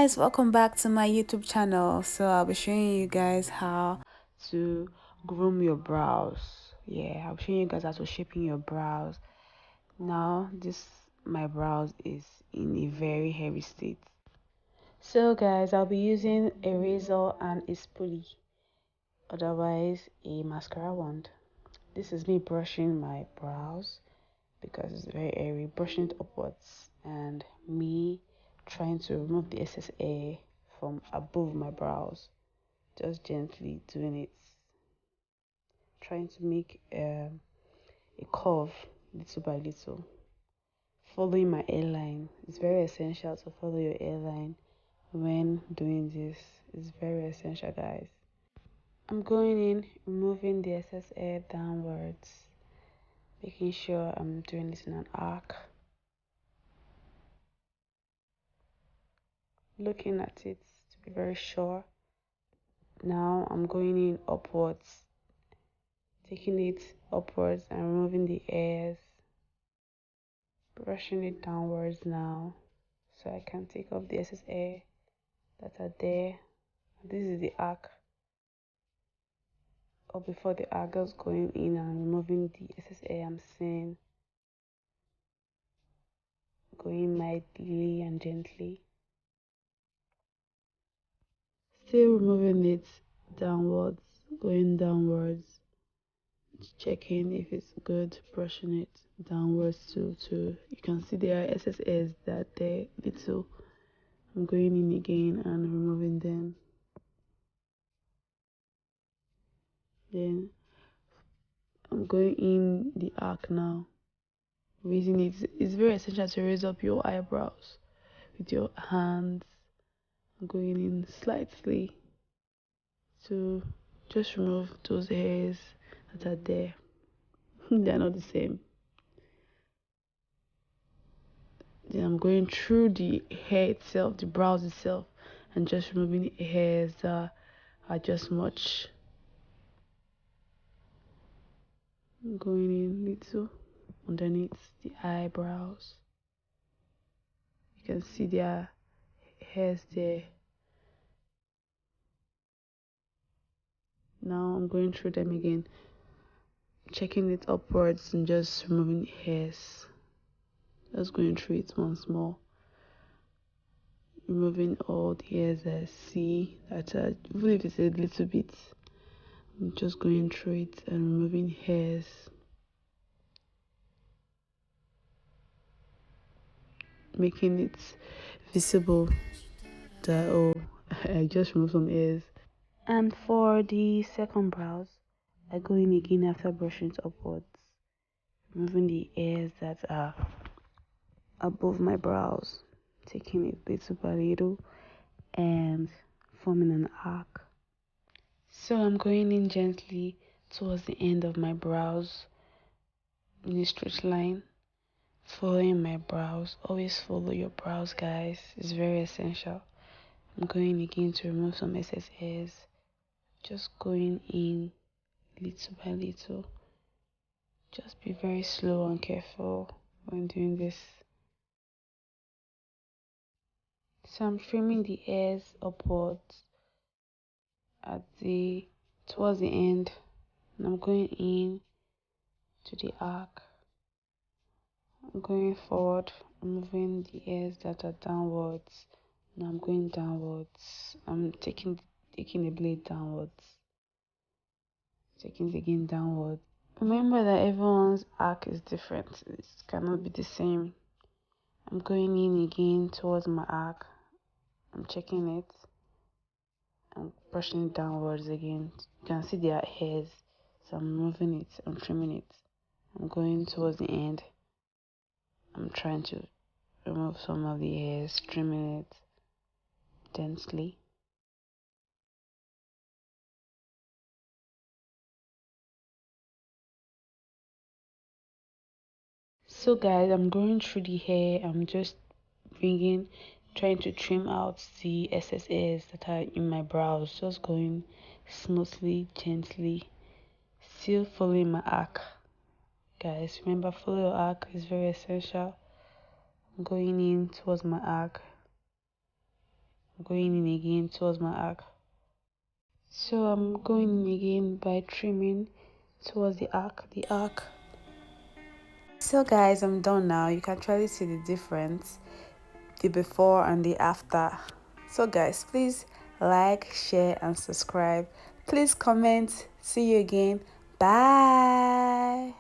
guys, welcome back to my YouTube channel. So I'll be showing you guys how to groom your brows. Yeah, I'll be showing you guys how to shape in your brows. Now this my brows is in a very heavy state. So guys, I'll be using a razor and a spoolie, otherwise a mascara wand. This is me brushing my brows because it's very airy, brushing it upwards, and me trying to remove the excess air from above my brows, just gently doing it, trying to make a curve little by little, following my hairline. It's very essential to follow your hairline when doing this. It's very essential, guys. I'm going in, removing the excess air downwards, making sure I'm doing this in an arc, looking at it to be very sure. Now I'm going in upwards, taking it upwards and removing the hairs, brushing it downwards now so I can take off the excess hair that are there. This is the arc, or before the arc, just going in and removing the excess hair I'm seeing, going mildly and gently, still removing it downwards, going downwards, checking if it's good, brushing it downwards too. You can see there are excess hairs that they're little. I'm going in again and removing them. Then I'm going in the arc now. Raising it. It's very essential to raise up your eyebrows with your hands. I'm going in slightly to just remove those hairs that are there. They're not the same. Then I'm going through the hair itself, the brows itself, and just removing the hairs that are just much. I'm going in little underneath the eyebrows. You can see their hairs there. Now I'm going through them again, checking it upwards and just removing the hairs. Just going through it once more, removing all the hairs that I see that are, even if it's a little bit, I'm just going through it and removing hairs. Making it visible that, oh, I just removed some hairs. And for the second brows, I go in again after brushing it upwards, removing the hairs that are above my brows, taking it little by little and forming an arc. So I'm going in gently towards the end of my brows in a straight line, following my brows. Always follow your brows, guys. It's very essential. I'm going again to remove some excess hairs, just going in little by little. Just be very slow and careful when doing this. So I'm trimming the hairs upwards at the towards the end, and I'm going in to the arc. I'm going forward, removing the hairs that are downwards. Now I'm going downwards. I'm taking the blade downwards, taking it again downwards. Remember that everyone's arc is different. It cannot be the same. I'm going in again towards my arc. I'm checking it. I'm brushing it downwards again. You can see there are hairs, so I'm removing it. I'm trimming it. I'm going towards the end. I'm trying to remove some of the hairs, trimming it densely. So guys, I'm going through the hair. I'm just trying to trim out the excess hairs that are in my brows. Just going smoothly, gently, still following my arc. Guys, remember, follow your arc is very essential. I'm going in towards my arc. going in again towards my arc. So I'm going in again by trimming towards the arc. So guys, I'm done now. You can actually see the difference, the before and the after. So guys, please like, share and subscribe. Please comment. See you again. Bye.